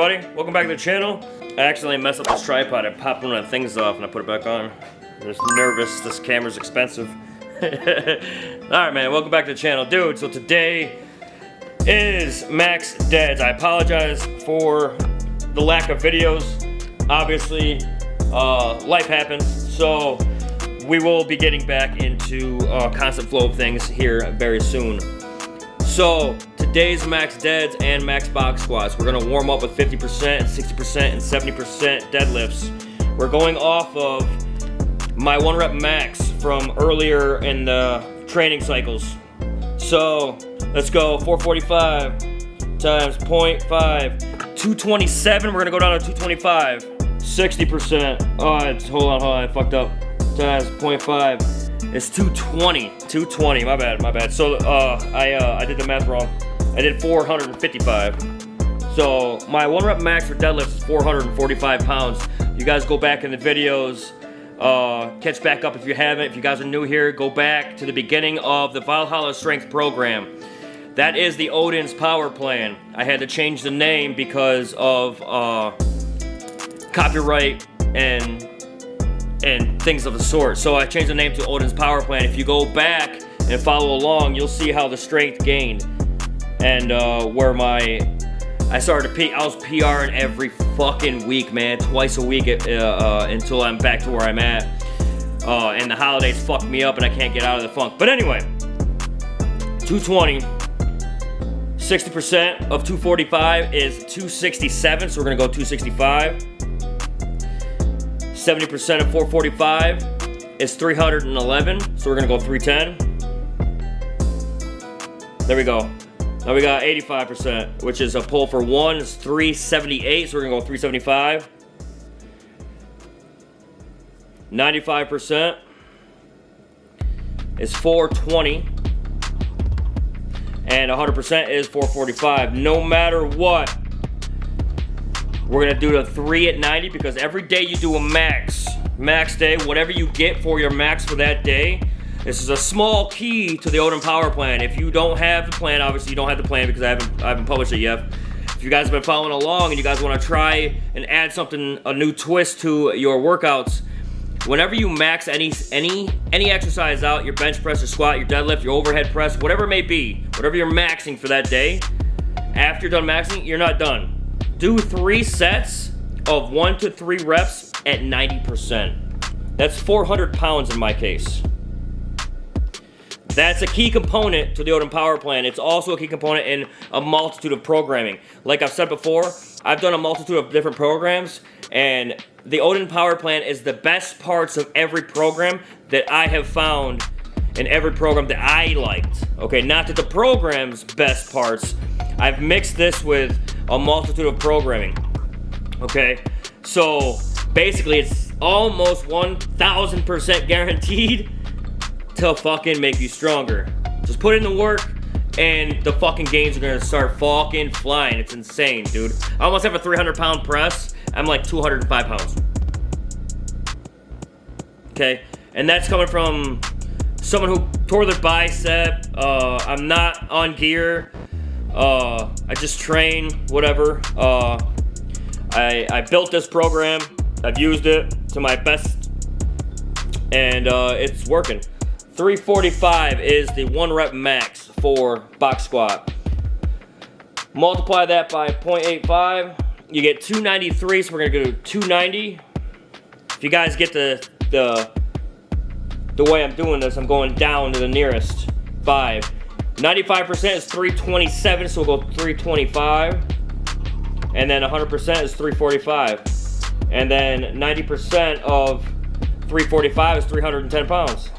everybody? Welcome back to the channel. I accidentally messed up this tripod. I popped one of the things off and I put it back on. I'm just nervous. This camera's expensive. Alright, man. Welcome back to the channel. Dude, so today is Max Deads. I apologize for the lack of videos. Obviously, life happens. So, we will be getting back into constant flow of things here very soon. So, today's Max Deads and Max Box Squats. We're gonna warm up with 50%, 60%, and 70% deadlifts. We're going off of my 1 rep max from earlier in the training cycles. So, let's go 445 times 0.5, 227, we're gonna go down to 225. 60%, hold on, I fucked up. Times 0.5. It's 220. 220. My bad. So I did the math wrong. I did 455. So my 1 rep max for deadlifts is 445 pounds. You guys go back in the videos, catch back up if you haven't. If you guys are new here, go back to the beginning of the Valhalla Strength program. That is the Odin's Power Plan. I had to change the name because of copyright and things of the sort. So I changed the name to Odin's Power Plan. If you go back and follow along, you'll see how the strength gained. And where I started to peak, I was PRing every fucking week, man. Twice a week until I'm back to where I'm at. And the holidays fucked me up and I can't get out of the funk. But anyway, 220. 60% of 245 is 267, so we're gonna go 265. 70% of 445 is 311, so we're gonna go 310. There we go. Now we got 85%, which is a pull for 1 is 378, so we're gonna go 375. 95% is 420. And 100% is 445. No matter what, we're gonna do the 3 at 90 because every day you do a max day, whatever you get for your max for that day. This is a small key to the Odin Power Plan. If you don't have the plan, obviously you don't have the plan because I haven't published it yet. If you guys have been following along and you guys want to try and add something, a new twist to your workouts, whenever you max any exercise out, your bench press, your squat, your deadlift, your overhead press, whatever it may be, whatever you're maxing for that day, after you're done maxing, you're not done. Do 3 sets of 1 to 3 reps at 90%. That's 400 pounds in my case. That's a key component to the Odin Power Plan. It's also a key component in a multitude of programming. Like I've said before, I've done a multitude of different programs, and the Odin Power Plan is the best parts of every program that I have found in every program that I liked. Okay, not that the program's best parts. I've mixed this with a multitude of programming. Okay, so basically it's almost 1000% guaranteed to fucking make you stronger. Just put in the work and the fucking gains are gonna start fucking flying. It's insane, dude. I almost have a 300-pound press. I'm like 205 pounds. Okay, and that's coming from someone who tore their bicep. I'm not on gear. I just train, whatever. I built this program. I've used it to my best, and it's working. 345 is the 1 rep max for box squat. Multiply that by 0.85, you get 293, so we're gonna go to 290. If you guys get the way I'm doing this, I'm going down to the nearest 5. 95% is 327, so we'll go 325. And then 100% is 345. And then 90% of 345 is 310 pounds.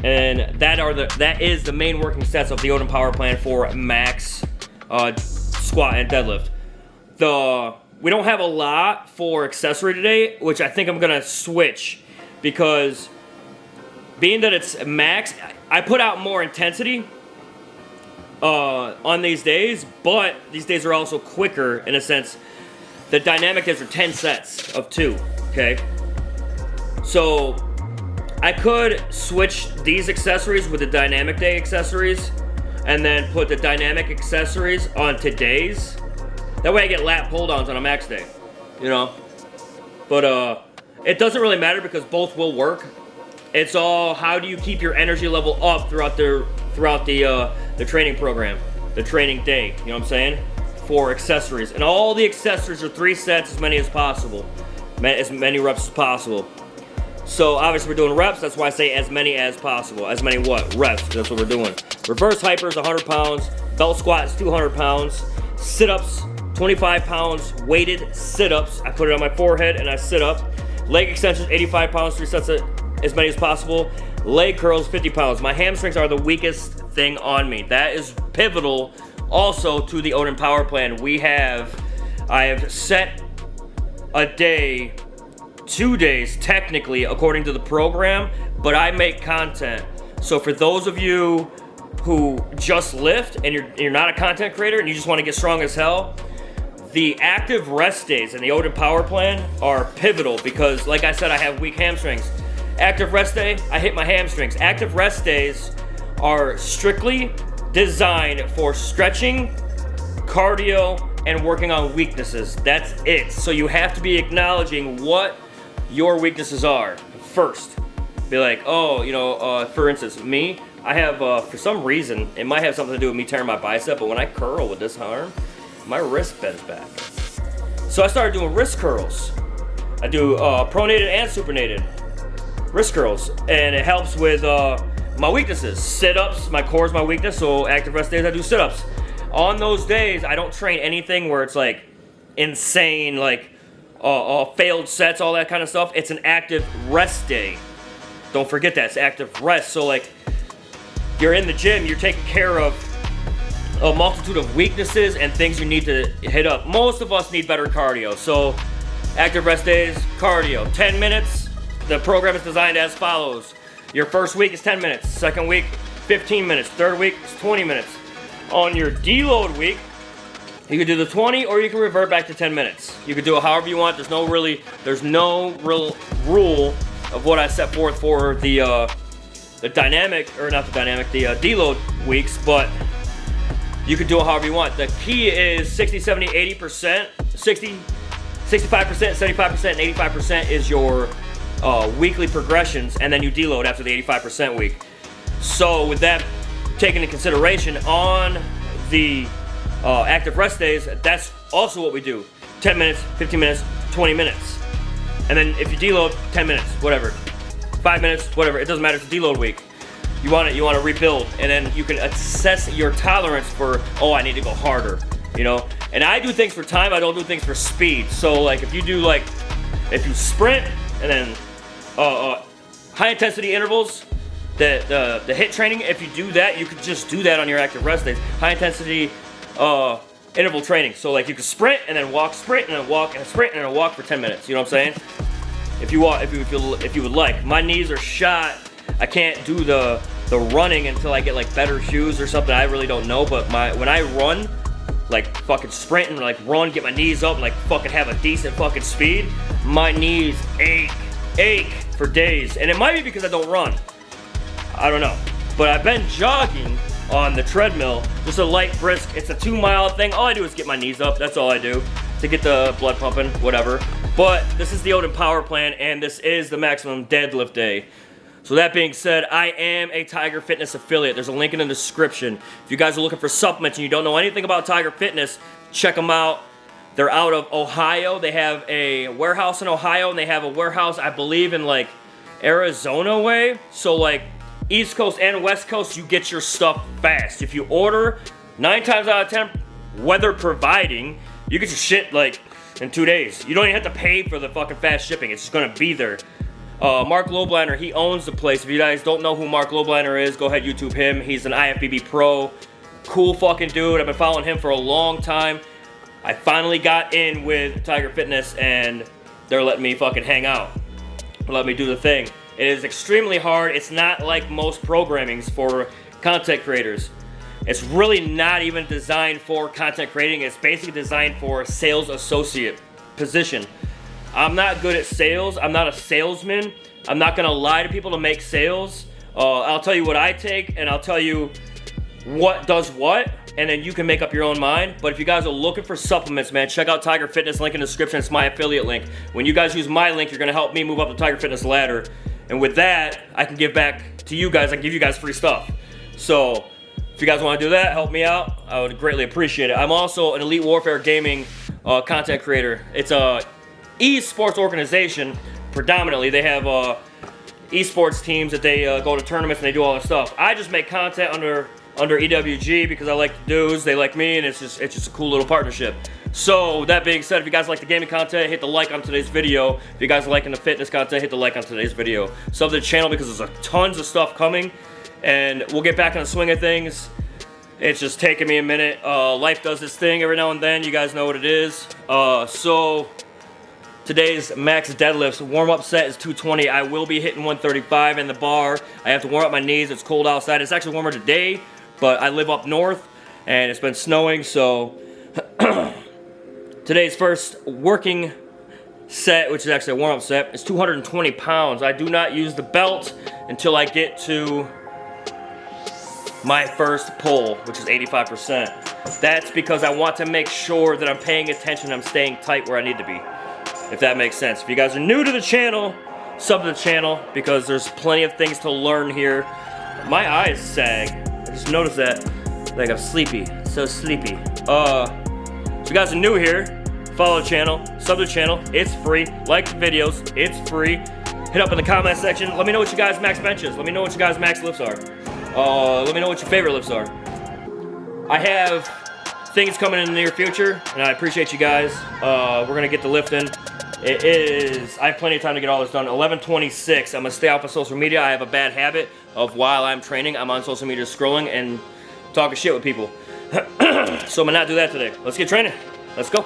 And that is the main working sets of the Odin Power Plan for max squat and deadlift. We don't have a lot for accessory today, which I think I'm gonna switch because being that it's max, I put out more intensity on these days, but these days are also quicker in a sense. The dynamic days are 10 sets of 2, okay? So I could switch these accessories with the dynamic day accessories and then put the dynamic accessories on today's. That way I get lat pull downs on a max day, you know. But it doesn't really matter because both will work. It's all how do you keep your energy level up throughout the training program, the training day. You know what I'm saying? For accessories, and all the accessories are 3 sets, as many as possible, as many reps as possible. So obviously we're doing reps. That's why I say as many as possible. As many what? Reps. That's what we're doing. Reverse hyper is 100 pounds. Belt squat is 200 pounds. Sit-ups, 25 pounds. Weighted sit-ups. I put it on my forehead and I sit up. Leg extensions, 85 pounds. 3 sets of as many as possible. Leg curls, 50 pounds. My hamstrings are the weakest thing on me. That is pivotal also to the Odin Power Plan. I have set a day, 2 days technically according to the program, but I make content. So for those of you who just lift and you're not a content creator and you just want to get strong as hell, the active rest days in the Odin Power Plan are pivotal because, like I said, I have weak hamstrings. Active rest day, I hit my hamstrings. Active rest days are strictly designed for stretching, cardio, and working on weaknesses. That's it. So you have to be acknowledging what your weaknesses are first. Be like, oh, you know, for instance, me, I have, for some reason, it might have something to do with me tearing my bicep, but when I curl with this arm, my wrist bends back. So I started doing wrist curls. I do pronated and supinated wrist curls, and it helps with my weaknesses. Sit-ups, my core is my weakness, so active rest days I do sit-ups. On those days, I don't train anything where it's like insane, like failed sets, all that kind of stuff. It's an active rest day. Don't forget that, it's active rest. So like, you're in the gym, you're taking care of a multitude of weaknesses and things you need to hit up. Most of us need better cardio, so active rest days, cardio, 10 minutes. The program is designed as follows. Your first week is 10 minutes, second week, 15 minutes, third week is 20 minutes. On your deload week, you can do the 20 or you can revert back to 10 minutes. You can do it however you want. There's no real rule of what I set forth for the deload weeks, but you can do it however you want. The key is 60, 70, 80%, 60, 65%, 75%, and 85% is your weekly progressions, and then you deload after the 85% week. So with that taken into consideration on the active rest days, that's also what we do. 10 minutes, 15 minutes, 20 minutes. And then if you deload, 10 minutes, whatever. 5 minutes, whatever, it doesn't matter, it's a deload week. You want to rebuild, and then you can assess your tolerance for, oh, I need to go harder, you know? And I do things for time, I don't do things for speed. So like if you sprint and then high intensity intervals, the HIIT training, if you do that, you could just do that on your active rest days. High intensity interval training. So like you could sprint and then walk, sprint and then walk, and sprint and then walk for 10 minutes. You know what I'm saying? If you would like. My knees are shot. I can't do the running until I get like better shoes or something. I really don't know. But when I run, like fucking sprint and like run, get my knees up and like fucking have a decent fucking speed, my knees ache for days. And it might be because I don't run. I don't know. But I've been jogging on the treadmill, just a light brisk. It's a 2-mile thing. All I do is get my knees up. That's all I do to get the blood pumping, whatever. But this is the Odin Power Plan, and this is the maximum deadlift day. So that being said, I am a Tiger Fitness affiliate. There's a link in the description. If you guys are looking for supplements and you don't know anything about Tiger Fitness, check them out. They're out of Ohio. They have a warehouse in Ohio, and they have a warehouse, I believe, in like Arizona way. So like East Coast and West Coast, you get your stuff fast. If you order, 9 times out of 10, weather providing, you get your shit like in 2 days. You don't even have to pay for the fucking fast shipping. It's just gonna be there. Mark Lobliner, he owns the place. If you guys don't know who Mark Lobliner is, go ahead, YouTube him. He's an IFBB pro. Cool fucking dude. I've been following him for a long time. I finally got in with Tiger Fitness, and they're letting me fucking hang out. Let me do the thing. It is extremely hard. It's not like most programmings for content creators. It's really not even designed for content creating. It's basically designed for a sales associate position. I'm not good at sales. I'm not a salesman. I'm not gonna lie to people to make sales. I'll tell you what I take, and I'll tell you what does what. and then you can make up your own mind. But if you guys are looking for supplements, man, check out Tiger Fitness, link in the description. It's my affiliate link. When you guys use my link, you're gonna help me move up the Tiger Fitness ladder. And with that, I can give back to you guys. I can give you guys free stuff. So if you guys want to do that, help me out. I would greatly appreciate it. I'm also an Elite Warfare Gaming content creator. It's a esports organization. Predominantly, they have esports teams that they go to tournaments and they do all that stuff. I just make content under EWG because I like the dudes, they like me, and it's just a cool little partnership. So that being said, if you guys like the gaming content, hit the like on today's video. If you guys are liking the fitness content, hit the like on today's video. Sub to the channel because there's tons of stuff coming, and we'll get back in the swing of things. It's just taking me a minute. Life does this thing every now and then. You guys know what it is. So today's max deadlifts warm-up set is 220. I will be hitting 135 in the bar. I have to warm up my knees. It's cold outside. It's actually warmer today, but I live up north and it's been snowing, so today's first working set, which is actually a warm-up set, is 220 pounds. I do not use the belt until I get to my first pull, which is 85%. That's because I want to make sure that I'm paying attention, I'm staying tight where I need to be, if that makes sense. If you guys are new to the channel, sub to the channel because there's plenty of things to learn here. My eyes sag. I just noticed that. Like I'm sleepy, so sleepy. If you guys are new here, follow the channel, sub to the channel, it's free. Like the videos, it's free. Hit up in the comment section. Let me know what you guys max benches. Let me know what you guys max lifts are. Let me know what your favorite lifts are. I have things coming in the near future, and I appreciate you guys. We're gonna get the lifting. I have plenty of time to get all this done. 11:26. I'm gonna stay off of social media. I have a bad habit of while I'm training, I'm on social media scrolling and talking shit with people. So I'm gonna not do that today. Let's get training. Let's go.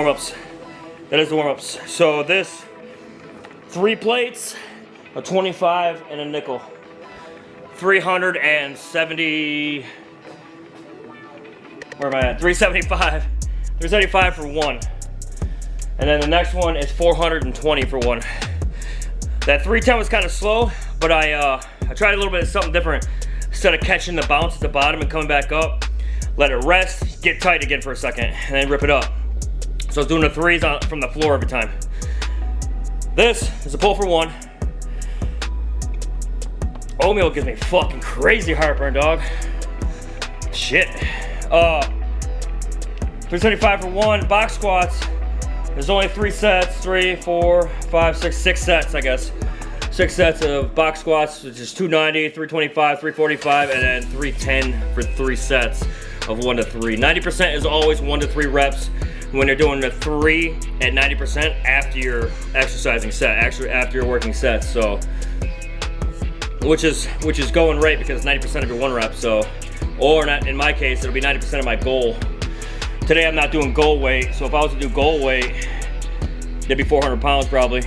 warm-ups. That is the warm-ups. So this, 3 plates, a 25, and a nickel. 370, where am I at? 375. 375 for one. And then the next one is 420 for one. That 310 was kind of slow, but I tried a little bit of something different. Instead of catching the bounce at the bottom and coming back up, let it rest, get tight again for a second, and then rip it up. So I was doing the 3s from the floor every time. This is a pull for one. Oatmeal gives me fucking crazy heartburn, dog. Shit. 375 for one. Box squats. There's only 3 sets. 3, 4, 5, 6, 6 sets, I guess. 6 sets of box squats, which is 290, 325, 345, and then 310 for 3 sets of 1 to 3. 90% is always 1 to 3 reps when you're doing the 3 at 90% after your exercising set, actually after your working sets. So, which is going right because 90% of your 1 rep. So, or not, in my case, it'll be 90% of my goal. Today I'm not doing goal weight, so if I was to do goal weight, it'd be 400 pounds probably.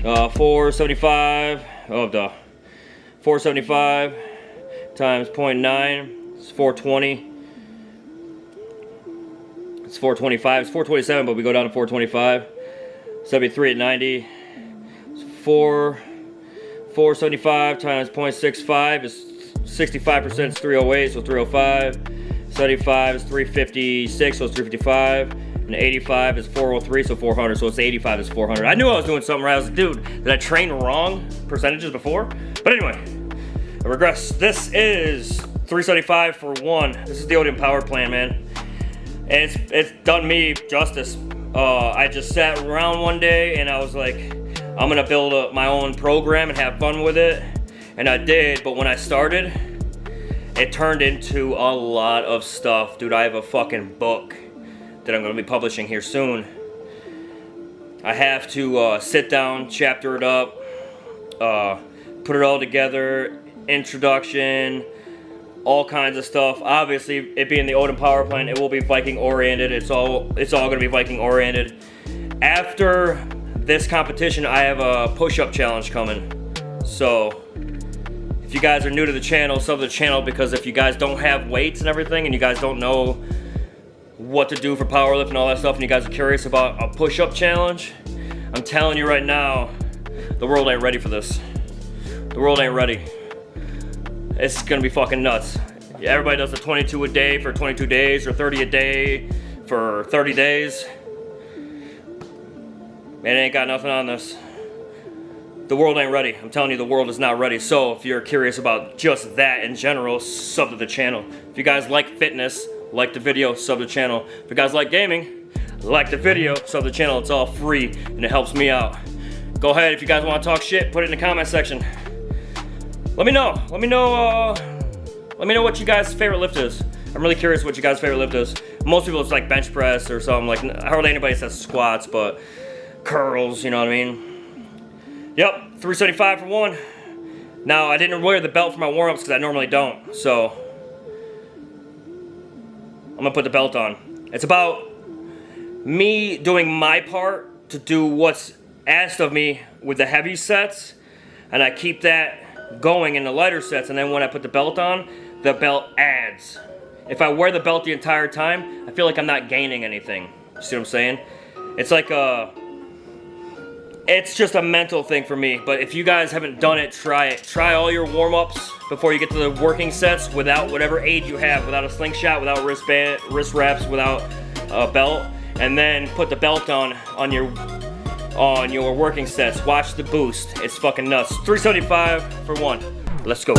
475, 475 times 0.9, it's 420. It's 425, it's 427, but we go down to 425. So that'd be 3 at 90. It's 475 times 0.65 is 65%, it's 308, so 305. 75 is 356, so it's 355. And 85 is 403, so 400, so it's 85 is 400. I knew I was doing something right. I was like, dude, did I train wrong percentages before? But anyway, I regress. This is 375 for one. This is the Odin power plan, man. And it's done me justice. I just sat around one day and I was like, I'm gonna build my own program and have fun with it. And I did, but when I started, it turned into a lot of stuff. Dude, I have a fucking book that I'm going to be publishing here soon. I have to sit down, chapter it up, put it all together, introduction, all kinds of stuff. Obviously, it being the Odin power plan, it will be Viking oriented. It's all going to be Viking oriented. After this competition, I have a push-up challenge coming. So if you guys are new to the channel, sub the channel, because if you guys don't have weights and everything and you guys don't know what to do for powerlifting and all that stuff and you guys are curious about a push-up challenge, I'm telling you right now, the world ain't ready for this. The world ain't ready. It's gonna be fucking nuts. Everybody does the 22 a day for 22 days or 30 a day for 30 days. Man, it ain't got nothing on this. The world ain't ready. I'm telling you, the world is not ready. So if you're curious about just that in general, sub to the channel. If you guys like fitness, like the video, sub the channel. If you guys like gaming, like the video, sub the channel. It's all free and it helps me out. Go ahead, if you guys want to talk shit, put it in the comment section. Let me know. Let me know what you guys' favorite lift is. I'm really curious what you guys' favorite lift is. Most people it's like bench press or something. Like hardly anybody says squats, but curls, you know what I mean? Yep, 375 for one. Now I didn't wear the belt for my warm-ups because I normally don't. So I'm gonna put the belt on. It's about me doing my part to do what's asked of me with the heavy sets, and I keep that going in the lighter sets, and then when I put the belt on, the belt adds. If I wear the belt the entire time, I feel like I'm not gaining anything. You see what I'm saying? It's like it's just a mental thing for me. But if you guys haven't done it, try it. Try all your warm-ups before you get to the working sets without whatever aid you have, without a slingshot, without wristband, wrist wraps, without a belt, and then put the belt on your working sets. Watch the boost. It's fucking nuts. 375 for one. Let's go.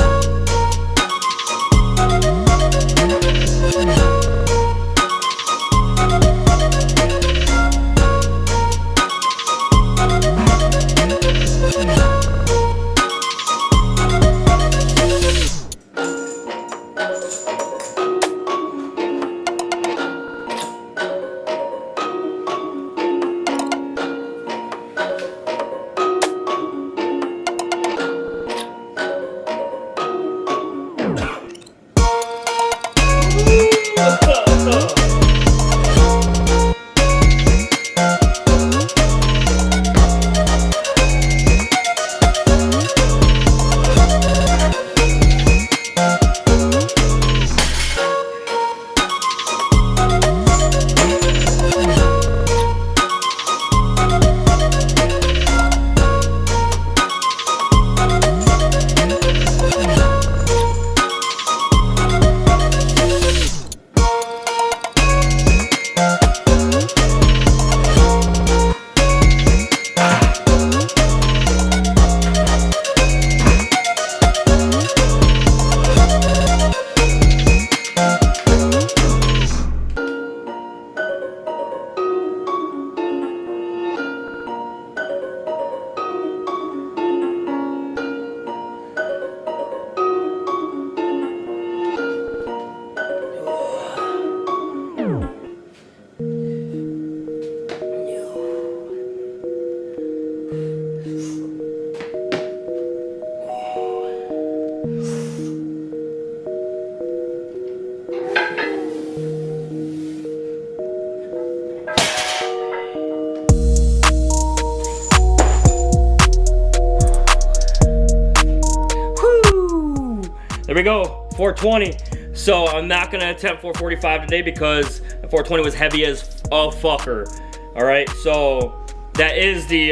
there we go, 420. So I'm not gonna attempt 445 today because the 420 was heavy as a fucker. All right, so that is the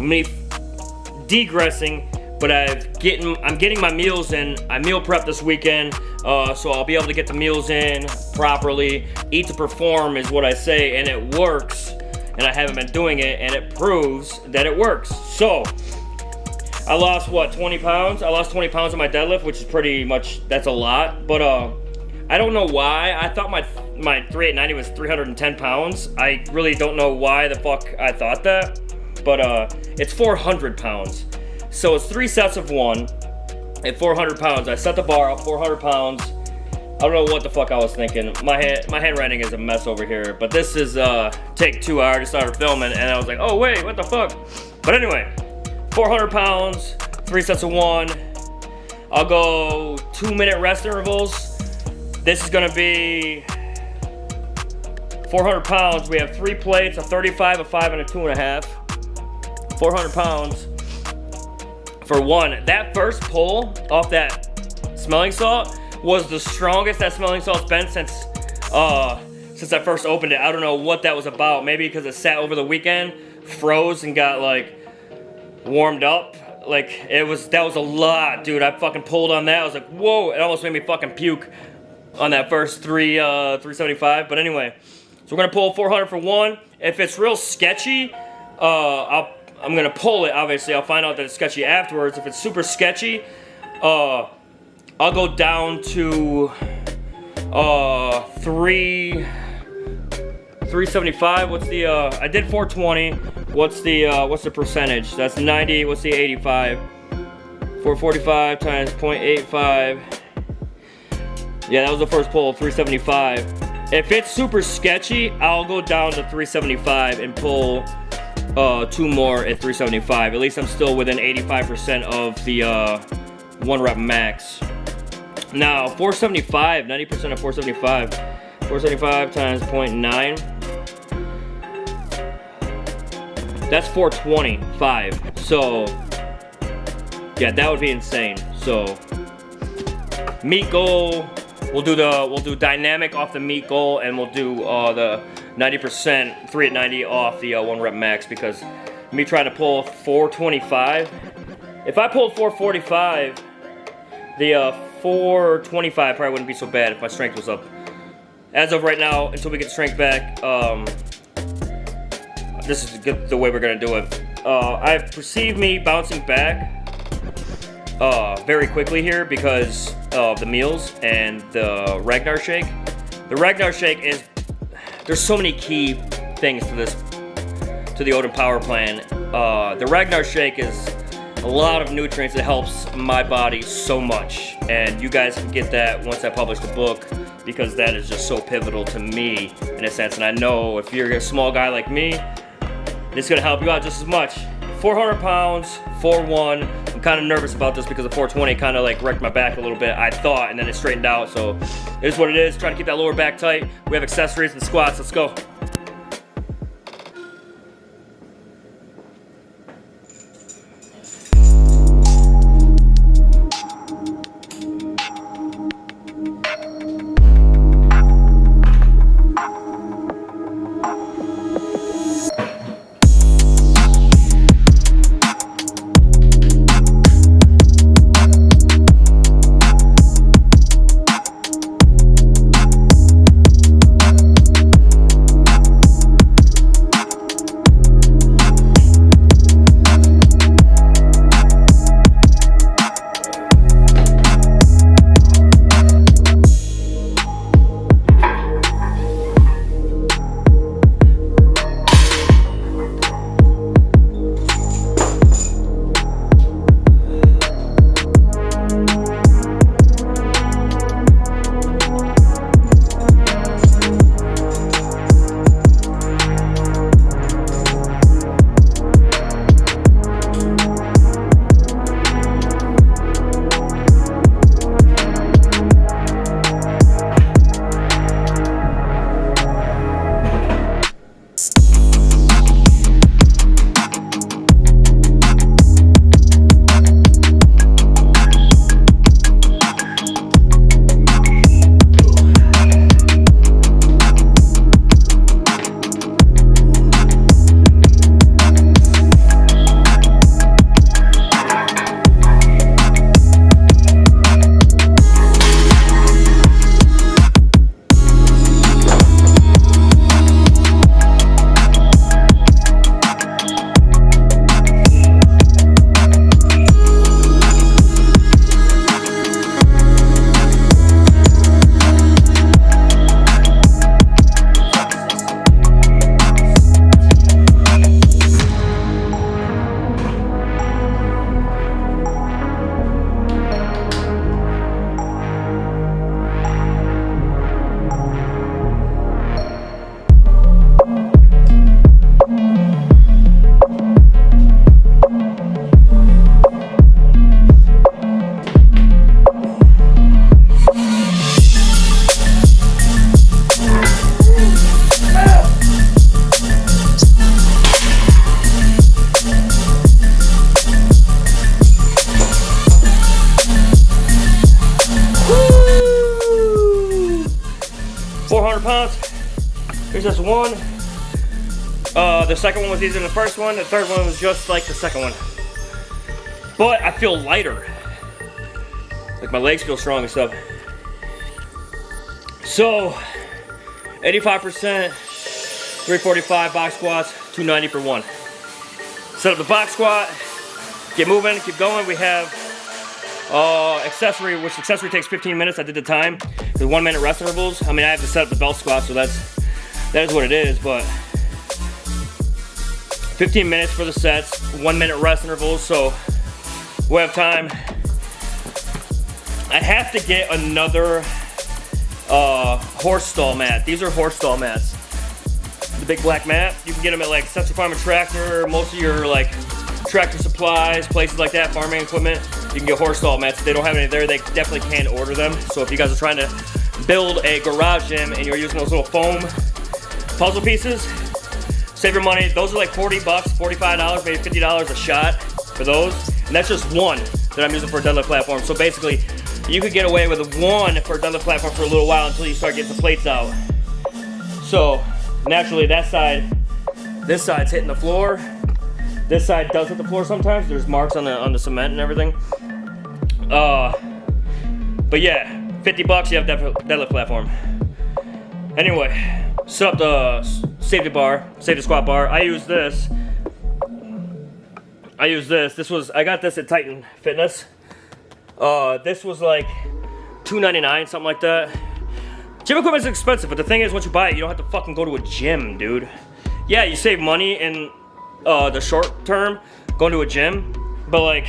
me degressing, but I'm getting my meals in. I meal prep this weekend, so I'll be able to get the meals in properly. Eat to perform is what I say, and it works. And I haven't been doing it, and it proves that it works. So I lost what, 20 pounds? I lost 20 pounds on my deadlift, which is pretty much, that's a lot. But I don't know why. I thought my 3890 was 310 pounds. I really don't know why the fuck I thought that. But it's 400 pounds. So it's 3 sets of 1 at 400 pounds. I set the bar up 400 pounds. I don't know what the fuck I was thinking. My handwriting is a mess over here. But this is take 2 hours. I started filming and I was like, oh wait, what the fuck? But anyway, 400 pounds, 3 sets of 1. I'll go 2-minute rest intervals. This is gonna be 400 pounds. We have 3 plates, a 35, a 5, and a 2.5. 400 pounds for 1. That first pull off that smelling salt was the strongest that smelling salt's been since I first opened it. I don't know what that was about. Maybe because it sat over the weekend, froze, and got like warmed up. Like that was a lot, dude. I fucking pulled on that. I was like, whoa! It almost made me fucking puke on that first 375. But anyway, so we're gonna pull 400 for 1. If it's real sketchy, I'm gonna pull it. Obviously, I'll find out that it's sketchy afterwards. If it's super sketchy, I'll go down to 375. What's the I did 420. What's the percentage? That's 90. What's the 85? 445 times 0.85. Yeah, that was the first pull, 375. If it's super sketchy, I'll go down to 375 and pull 2 more at 375. At least I'm still within 85% of the 1 rep max. Now, 475, 90% of 475. 475 times 0.9. That's 425. So, yeah, that would be insane. So, meat goal, we'll do dynamic off the meat goal, and we'll do the 90%, 3 at 90 off the 1 rep max, because me trying to pull 425, if I pulled 445, the 425 probably wouldn't be so bad if my strength was up. As of right now, until we get strength back, this is the way we're gonna do it. I perceive me bouncing back very quickly here because of the meals and the Ragnar shake. The Ragnar shake is, there's so many key things to the Odin power plan. The Ragnar shake is a lot of nutrients. It helps my body so much, and you guys can get that once I publish the book, because that is just so pivotal to me in a sense. And I know if you're a small guy like me, it's gonna help you out just as much. 400 pounds, 4-1. I'm kind of nervous about this because the 420 kind of like wrecked my back a little bit, I thought, and then it straightened out. So it is what it is. Trying to keep that lower back tight. We have accessories and squats. Let's go. Here's this one. The second one was easier than the first one. The third one was just like the second one. But I feel lighter. Like my legs feel strong and stuff. So, 85%, 345 box squats, 290 for one. Set up the box squat, get moving, keep going. We have accessory, which accessory takes 15 minutes. I did the time. The 1 minute rest intervals. I mean, I have to set up the belt squat, so that is what it is, but 15 minutes for the sets, 1 minute rest intervals, so we have time. I have to get another horse stall mat. These are horse stall mats. The big black mat. You can get them at like Central Farm and Tractor, most of your like Tractor Supplies, places like that, farming equipment. You can get horse stall mats. If they don't have any there, they definitely can order them. So if you guys are trying to build a garage gym and you're using those little foam puzzle pieces, save your money. Those are like 40 bucks, $45, maybe $50 a shot for those. And that's just one that I'm using for a deadlift platform. So basically, you could get away with one for a deadlift platform for a little while until you start getting the plates out. So naturally, this side's hitting the floor. This side does hit the floor sometimes. There's marks on the cement and everything. But yeah, 50 bucks, you have deadlift platform. Anyway, set up the safety squat bar. I use this. I got this at Titan Fitness. This was like $2.99, something like that. Gym equipment is expensive, but the thing is, once you buy it, you don't have to fucking go to a gym, dude. Yeah, you save money in the short term going to a gym, but like,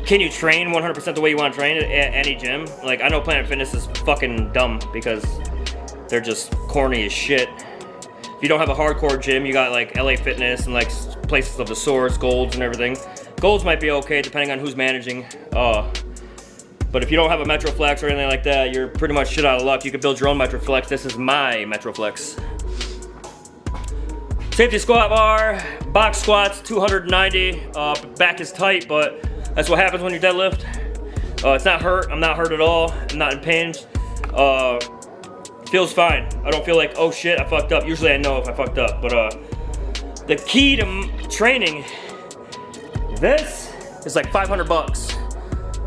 can you train 100% the way you want to train at any gym? Like, I know Planet Fitness is fucking dumb because they're just corny as shit. If you don't have a hardcore gym, you got like LA Fitness and like places of the Source, Golds and everything. Golds might be okay depending on who's managing. But if you don't have a Metroflex or anything like that, you're pretty much shit out of luck. You can build your own Metroflex. This is my Metroflex. Safety squat bar, box squats, 290. Back is tight, but that's what happens when you deadlift. It's not hurt. I'm not hurt at all. I'm not in pain. Feels fine. I don't feel like, oh shit, I fucked up. Usually I know if I fucked up, but the key to training, this is like 500 bucks.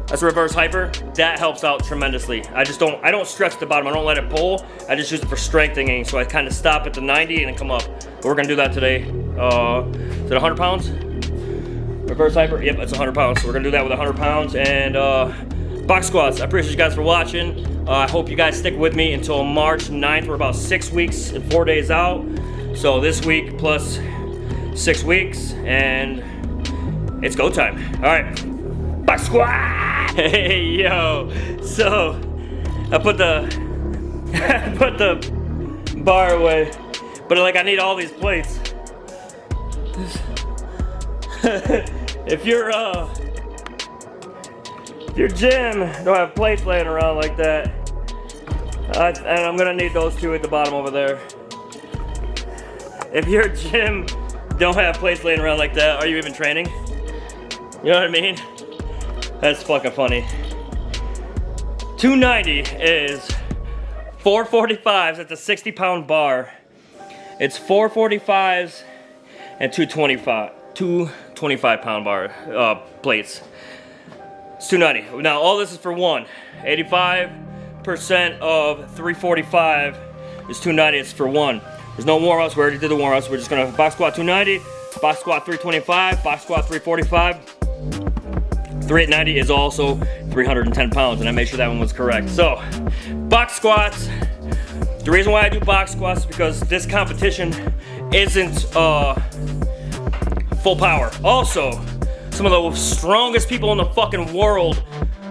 That's a reverse hyper. That helps out tremendously. I don't stretch the bottom. I don't let it pull. I just use it for strengthening. So I kind of stop at the 90 and then come up. But we're gonna do that today. Is it 100 pounds? Reverse hyper? Yep, it's 100 pounds. So we're gonna do that with 100 pounds. And box squats. I appreciate you guys for watching. I hope you guys stick with me until March 9th. We're about 6 weeks and 4 days out. So this week plus 6 weeks, and it's go time. All right, box squat. Hey yo, so I put the bar away, but like I need all these plates. If your gym don't have plates laying around like that, and I'm gonna need those two at the bottom over there. If your gym don't have plates laying around like that, are you even training? You know what I mean? That's fucking funny. 290 is 445s. That's a 60-pound bar. It's 445s and 225-pound bar plates. It's 290. Now all this is for one. 85% of 345 is 290. It's for one. There's no warm-ups. We already did the warm-ups. We're just gonna box squat 290, box squat 325, box squat 345. 390 is also 310 pounds, and I made sure that one was correct. So, box squats. The reason why I do box squats is because this competition isn't full power. Also, some of the strongest people in the fucking world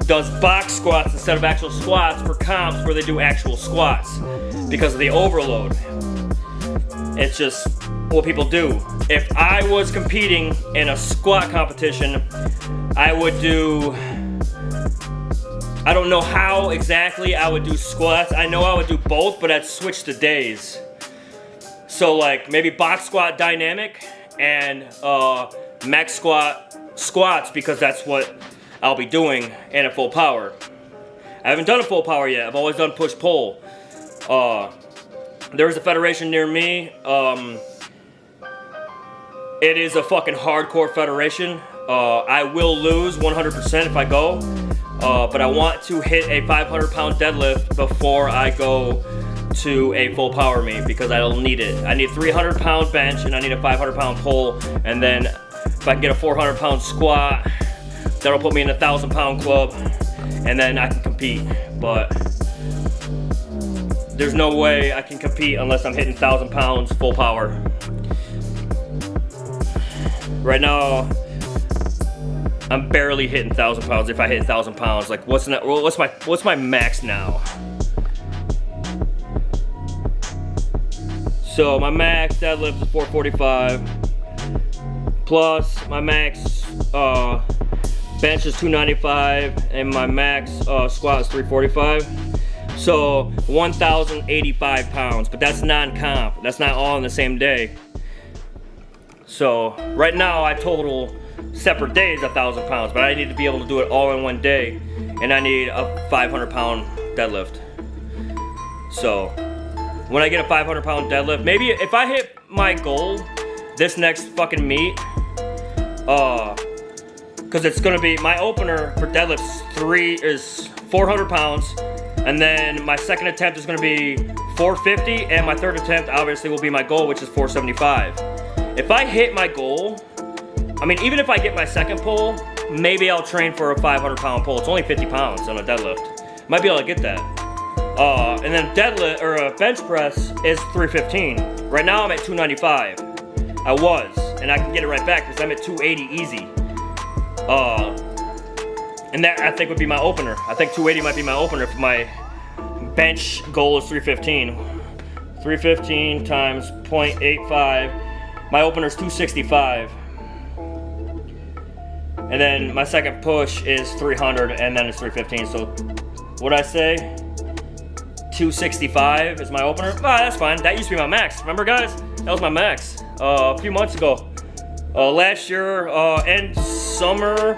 does box squats instead of actual squats for comps where they do actual squats because of the overload. It's just what people do. If I was competing in a squat competition, I would do, I don't know how exactly I would do squats. I know I would do both, but I'd switch the days. So like maybe box squat dynamic and max squat squats, because that's what I'll be doing in a full power. I haven't done a full power yet. I've always done push pull. there's a federation near me. It is a fucking hardcore federation. I will lose 100% if I go, but I want to hit a 500-pound deadlift before I go to a full power meet because I don't need it. I need a 300-pound bench and I need a 500-pound pull, and then if I can get a 400-pound squat, that'll put me in a 1,000-pound club, and then I can compete. But there's no way I can compete unless I'm hitting 1,000 pounds full power. Right now, I'm barely hitting 1,000 pounds. If I hit 1,000 pounds, like what's my max now? So my max deadlift is 445, plus my max bench is 295, and my max squat is 345. So 1,085 pounds, but that's non-comp. That's not all in the same day. So right now I total separate days 1,000 pounds, but I need to be able to do it all in one day, and I need a 500-pound deadlift. So when I get a 500-pound deadlift, maybe if I hit my goal this next fucking meet, because it's gonna be my opener for deadlifts is 400 pounds, and then my second attempt is gonna be 450, and my third attempt obviously will be my goal, which is 475. If I hit my goal, I mean, even if I get my second pull, maybe I'll train for a 500-pound pull. It's only 50 pounds on a deadlift. Might be able to get that. And then deadlift or a bench press is 315. Right now I'm at 295. I was, and I can get it right back because I'm at 280 easy. And that I think would be my opener. I think 280 might be my opener if my bench goal is 315. 315 times 0.85. My opener is 265. And then my second push is 300, and then it's 315. So what'd I say? 265 is my opener. Ah, that's fine. That used to be my max. Remember, guys? That was my max a few months ago. Last year, end summer,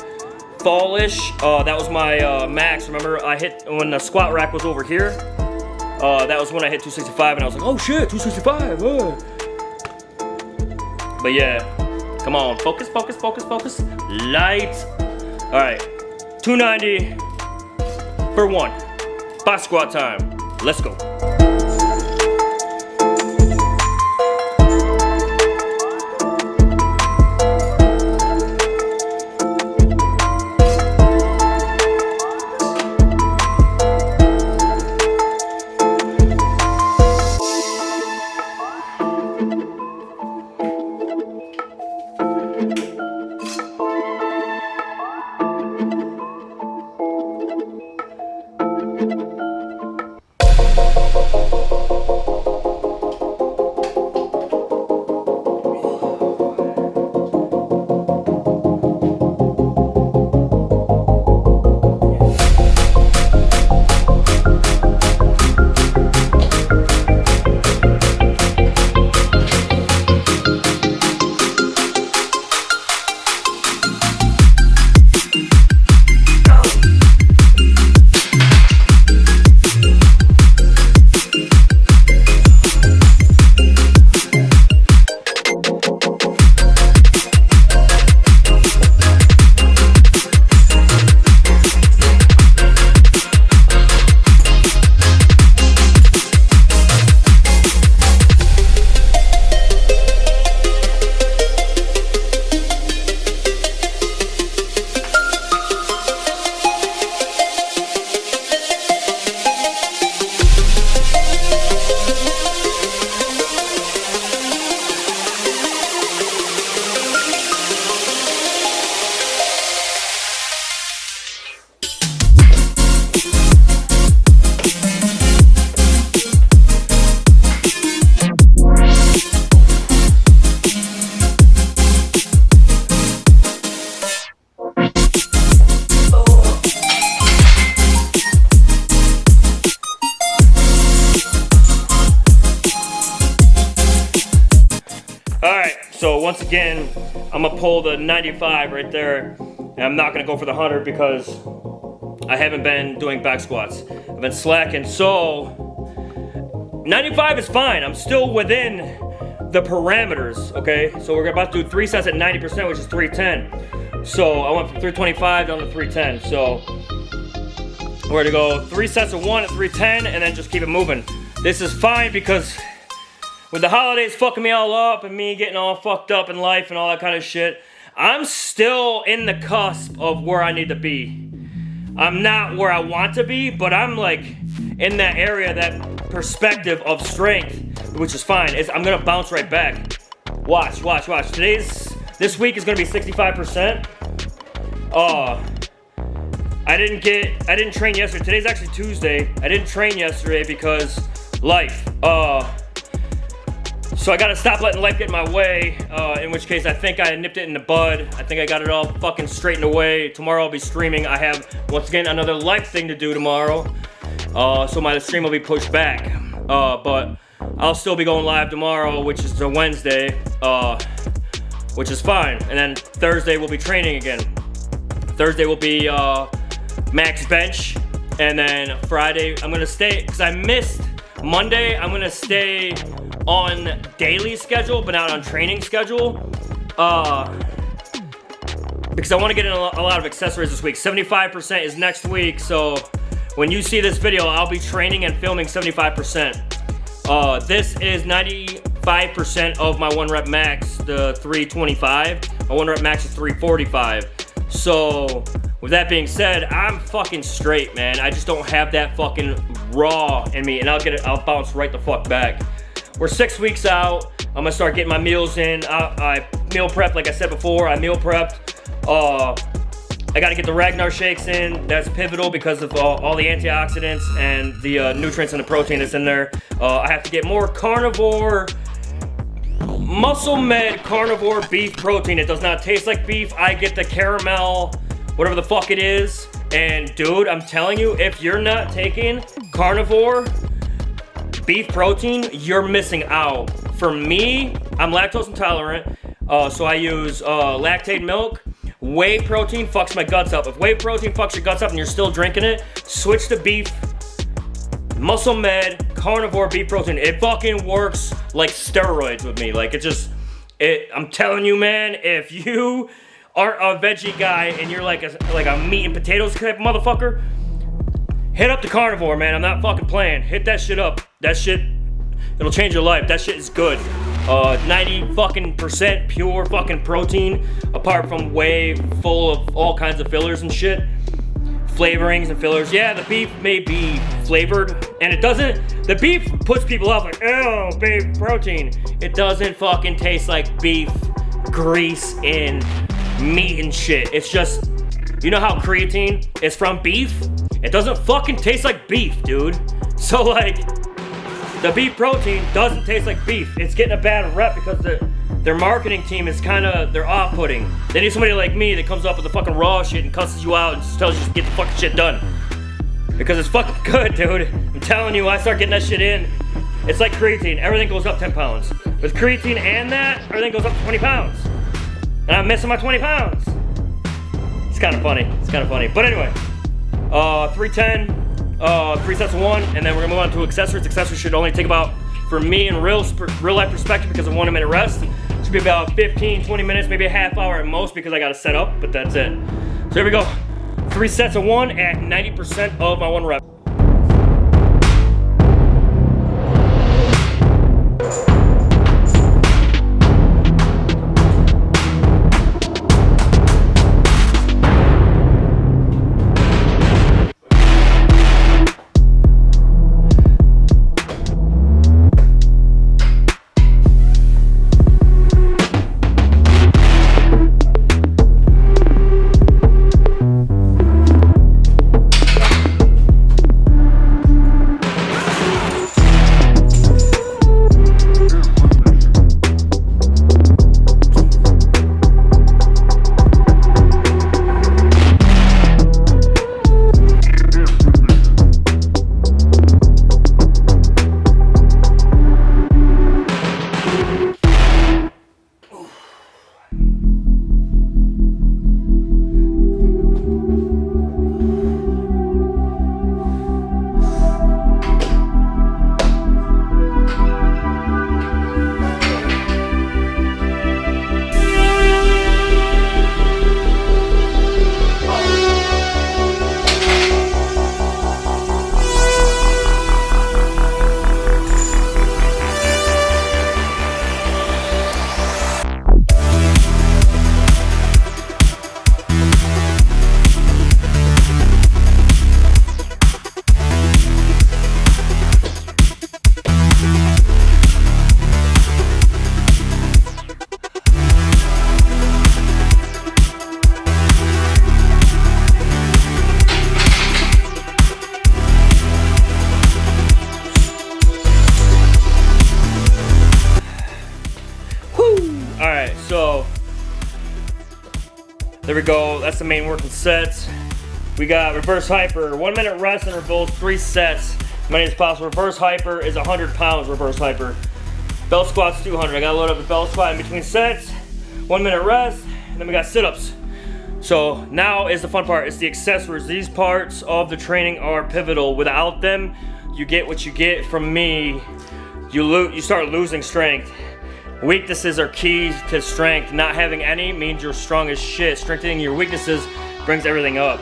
fallish. That was my max. Remember, I hit when the squat rack was over here. That was when I hit 265, and I was like, oh shit, 265. But yeah, come on, focus, focus, focus, focus. Light. All right, 290 for one. Box squat time. Let's go. So once again, I'm gonna pull the 95 right there, and I'm not gonna go for the 100 because I haven't been doing back squats. I've been slacking, so 95 is fine. I'm still within the parameters, okay? So we're about to do 3 sets at 90%, which is 310. So I went from 325 down to 310. So we're gonna go 3 sets of 1 at 310 and then just keep it moving. This is fine because with the holidays fucking me all up and me getting all fucked up in life and all that kind of shit, I'm still in the cusp of where I need to be. I'm not where I want to be, but I'm like in that area, that perspective of strength, which is fine. I'm gonna bounce right back. Watch. This week is gonna be 65%. I didn't train yesterday. Today's actually Tuesday. I didn't train yesterday because life. So I gotta stop letting life get in my way, in which case I think I nipped it in the bud. I think I got it all fucking straightened away. Tomorrow I'll be streaming. I have, once again, another life thing to do tomorrow. So my stream will be pushed back. But I'll still be going live tomorrow, which is a Wednesday, which is fine. And then Thursday we'll be training again. Thursday will be max bench. And then Friday, I'm gonna stay, because I missed Monday, I'm gonna stay on daily schedule, but not on training schedule. Because I wanna get in a lot of accessories this week. 75% is next week, so when you see this video, I'll be training and filming 75%. This is 95% of my 1 rep max, the 325. My 1 rep max is 345. So, with that being said, I'm fucking straight, man. I just don't have that fucking raw in me, and I'll bounce right the fuck back. We're 6 weeks out. I'm gonna start getting my meals in. I meal prepped, like I said before. I meal prepped. I gotta get the Ragnar shakes in. That's pivotal because of all the antioxidants and the nutrients and the protein that's in there. I have to get more carnivore, Muscle Med carnivore beef protein. It does not taste like beef. I get the caramel, whatever the fuck it is. And dude, I'm telling you, if you're not taking carnivore beef protein, you're missing out. For me, I'm lactose intolerant, so I use lactate milk. Whey protein fucks my guts up. If whey protein fucks your guts up and you're still drinking it, switch to beef, Muscle Med, carnivore beef protein. It fucking works like steroids with me. Like I'm telling you, man, if you aren't a veggie guy and you're like a meat and potatoes type motherfucker, hit up the carnivore, man. I'm not fucking playing. Hit that shit up. That shit, it'll change your life. That shit is good. 90 fucking % pure fucking protein, apart from whey full of all kinds of fillers and shit. Flavorings and fillers. Yeah, the beef may be flavored, and it doesn't, the beef puts people off like, oh, beef protein. It doesn't fucking taste like beef, grease, and meat and shit. It's just, you know how creatine is from beef? It doesn't fucking taste like beef, dude. So like, the beef protein doesn't taste like beef. It's getting a bad rep because their marketing team is they're off-putting. They need somebody like me that comes up with the fucking raw shit and cusses you out and just tells you to get the fucking shit done. Because it's fucking good, dude. I'm telling you, I start getting that shit in. It's like creatine. Everything goes up 10 pounds. With creatine and that, everything goes up 20 pounds. And I'm missing my 20 pounds. It's kind of funny. But anyway, 310. 3 sets of 1, and then we're gonna move on to accessories. Accessories should only take about, for me in real life perspective, because of 1 minute rest, should be about 15, 20 minutes, maybe a half hour at most, because I gotta set up, but that's it. So here we go. 3 sets of 1 at 90% of my 1 rep. Alright, so there we go. That's the main working sets. We got reverse hyper, 1 minute rest intervals, 3 sets, as many as possible. Reverse hyper is 100 pounds reverse hyper. Belt squat's 200. I gotta load up a belt squat in between sets, 1 minute rest, and then we got sit-ups. So now is the fun part, it's the accessories. These parts of the training are pivotal. Without them, you get what you get from me. You start losing strength. Weaknesses are key to strength. Not having any means you're strong as shit. Strengthening your weaknesses brings everything up.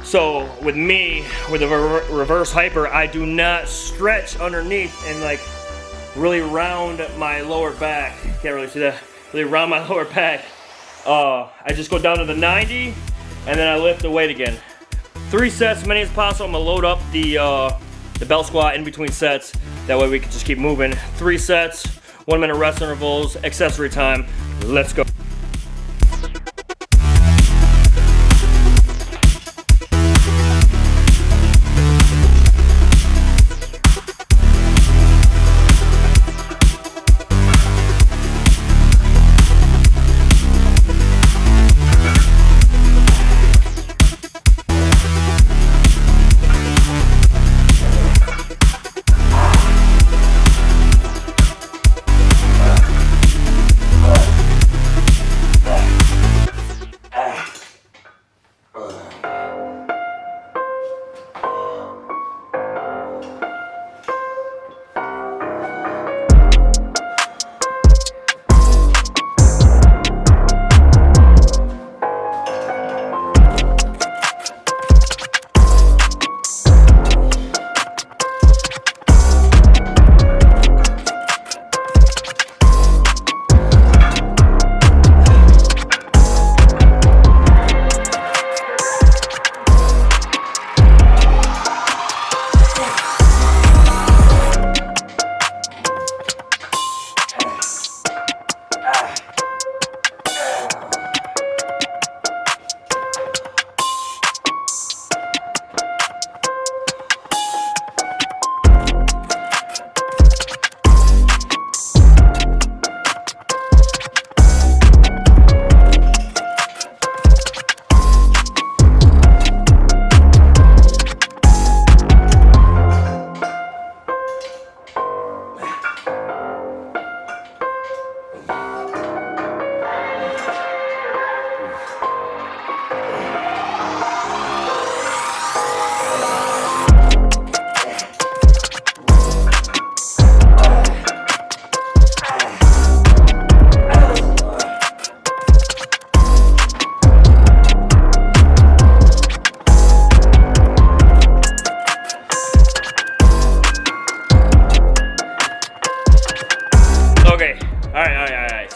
So with me, with a reverse hyper, I do not stretch underneath and like really round my lower back. Can't really see that. Really round my lower back. I just go down to the 90 and then I lift the weight again. 3 sets, as many as possible. I'm gonna load up the belt squat in between sets. That way we can just keep moving. 3 sets, 1 minute rest intervals, accessory time. Let's go.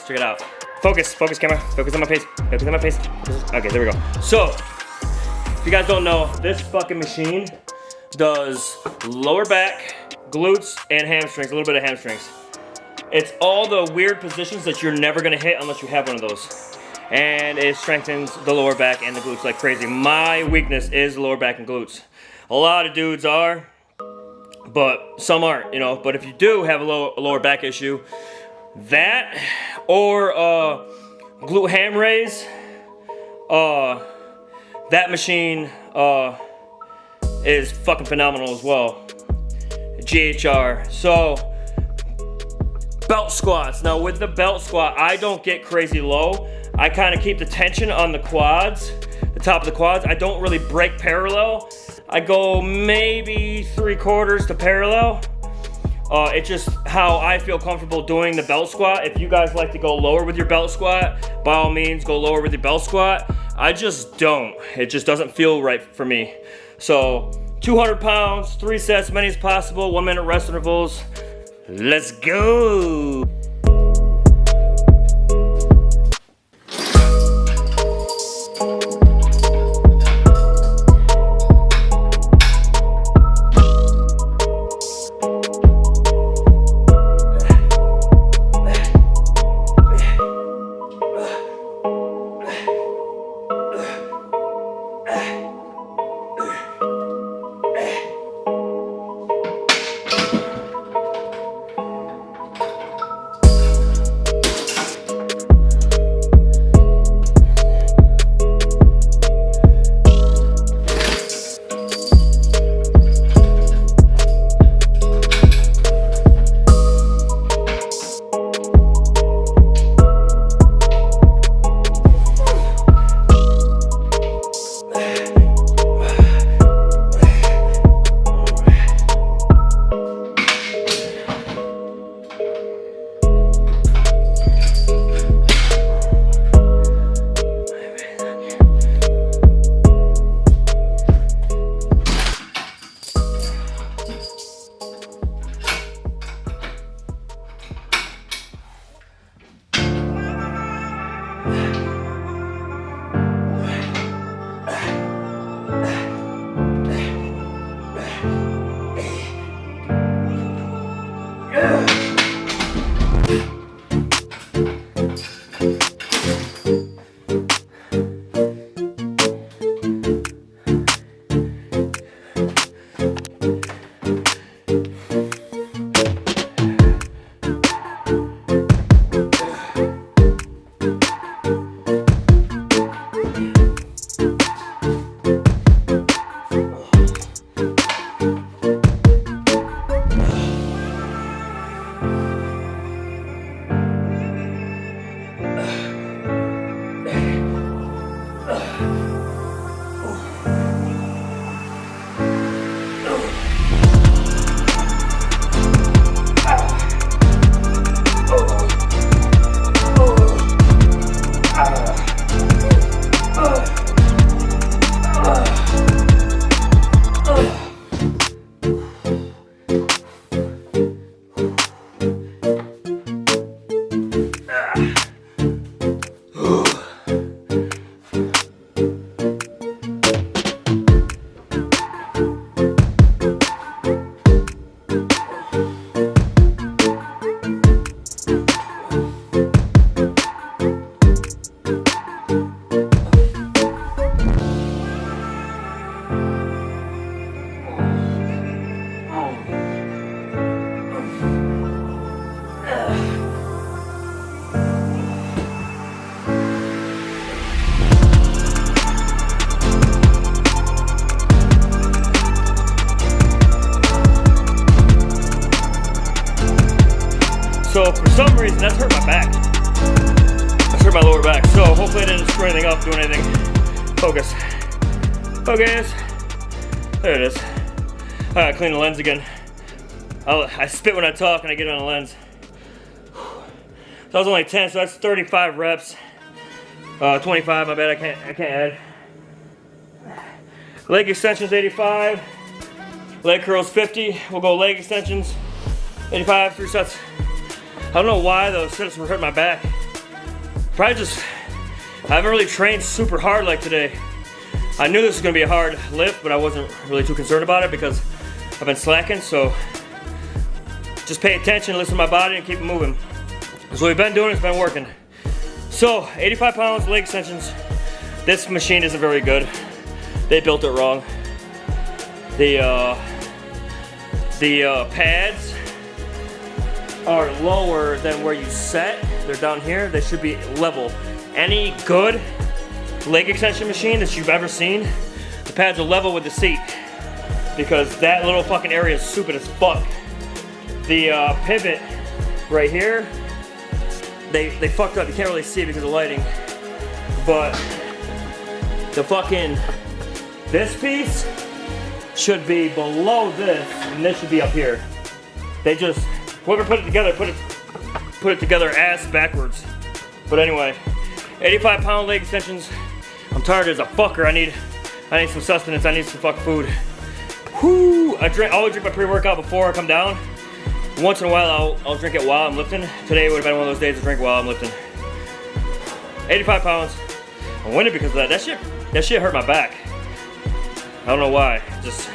Check it out. Focus camera, focus on my face, focus on my face. Okay, there we go. So, if you guys don't know, this fucking machine does lower back, glutes, and hamstrings, a little bit of hamstrings. It's all the weird positions that you're never gonna hit unless you have one of those. And it strengthens the lower back and the glutes like crazy. My weakness is the lower back and glutes. A lot of dudes are, but some aren't, you know. But if you do have a lower back issue, that or glute ham raise, that machine is fucking phenomenal as well. GHR. So belt squats. Now with the belt squat, I don't get crazy low. I kind of keep the tension on the quads, the top of the quads. I don't really break parallel. I go maybe 3/4 to parallel. It's just how I feel comfortable doing the belt squat. If you guys like to go lower with your belt squat, by all means go lower with your belt squat. I just don't. It just doesn't feel right for me. So 200 pounds, 3 sets, many as possible, 1 minute rest intervals. Let's go. my lower back. So hopefully I didn't screw anything up, do anything. Focus. Focus. There it is. All right, clean the lens again. I spit when I talk and I get on the lens. So that was only 10, so that's 35 reps. 25, my bad, I can't add. Leg extensions 85. Leg curls 50. We'll go leg extensions 85, 3 sets. I don't know why those sets were hurting my back. Probably just, I haven't really trained super hard like today. I knew this was gonna be a hard lift, but I wasn't really too concerned about it because I've been slacking, so just pay attention, listen to my body, and keep it moving. That's what we've been doing, it's been working. So, 85 pounds, leg extensions. This machine isn't very good. They built it wrong. The pads are lower than where you set. They're down here. They should be level. Any good leg extension machine that you've ever seen, the pads are level with the seat because that little fucking area is stupid as fuck. The pivot right here, they fucked up. You can't really see it because of lighting, but the fucking, this piece should be below this, and this should be up here. They just, whoever put it together, put it together ass backwards. But anyway, 85 pound leg extensions. I'm tired as a fucker. I need some sustenance. I need some fucking food. Whoo! I always drink my pre-workout before I come down. Once in a while, I'll drink it while I'm lifting. Today would have been one of those days to drink while I'm lifting. 85 pounds. I'm winning because of that. That shit hurt my back. I don't know why. Just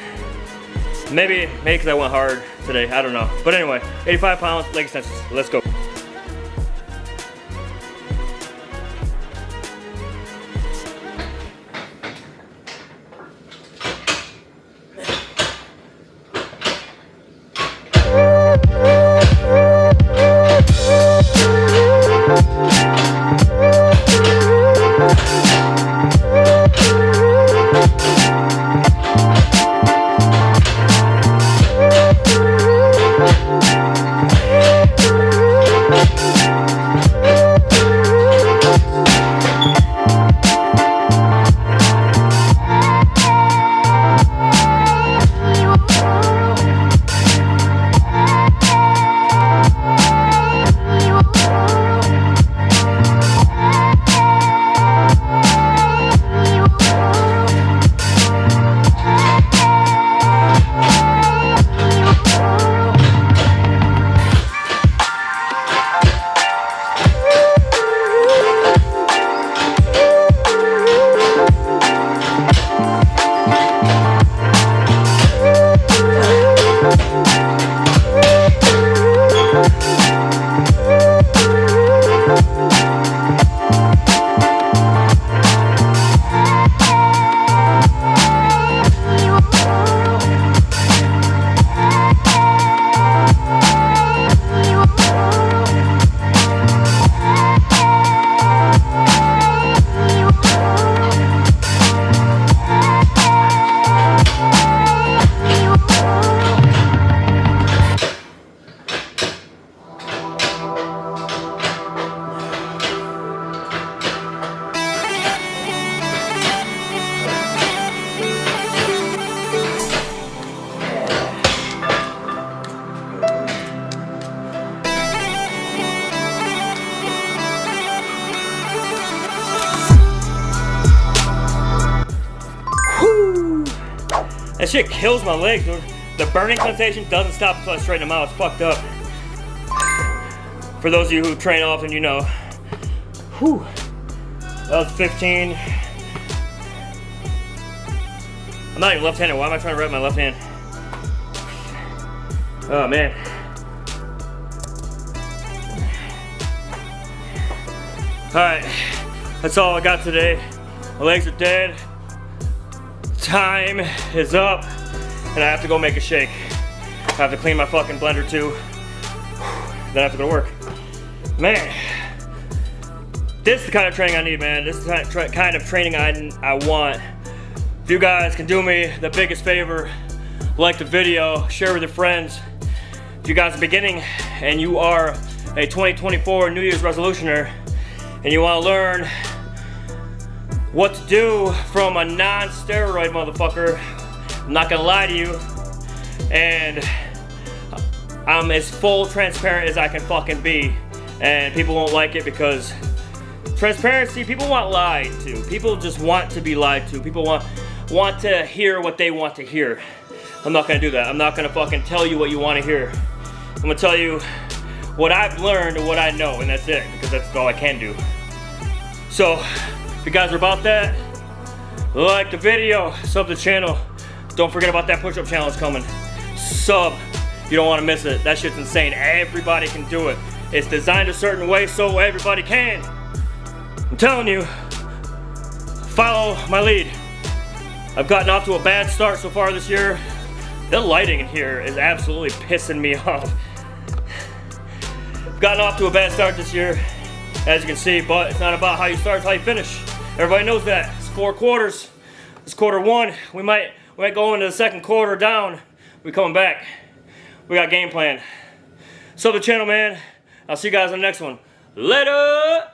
maybe because I went hard today. I don't know. But anyway, 85 pounds, leg extensions. Let's go. That shit kills my legs, dude. The burning sensation doesn't stop until I straighten them out. It's fucked up. For those of you who train often, you know. Whew. That was 15. I'm not even left-handed. Why am I trying to rep my left hand? Oh, man. Alright. That's all I got today. My legs are dead. Time is up, and I have to go make a shake. I have to clean my fucking blender too. Then I have to go to work. Man, this is the kind of training I need, man. This is the kind of training I want. If you guys can do me the biggest favor, like the video, share with your friends. If you guys are beginning and you are a 2024 New Year's resolutioner and you want to learn what to do from a non-steroid motherfucker, I'm not gonna lie to you, and I'm as full transparent as I can fucking be, and people won't like it because transparency, people want lied to. People just want to be lied to. People want to hear what they want to hear. I'm not gonna do that. I'm not gonna fucking tell you what you want to hear. I'm gonna tell you what I've learned and what I know, and that's it, because that's all I can do. So, if you guys are about that, like the video, sub the channel. Don't forget about that push-up challenge coming. Sub, you don't want to miss it. That shit's insane. Everybody can do it. It's designed a certain way so everybody can. I'm telling you, follow my lead. I've gotten off to a bad start so far this year. The lighting in here is absolutely pissing me off. Gotten off to a bad start this year, as you can see, but it's not about how you start, it's how you finish. Everybody knows that. It's 4 quarters. It's quarter 1. We might go into the second quarter down. We coming back. We got game plan. Sub the channel, man. I'll see you guys on the next one. Later!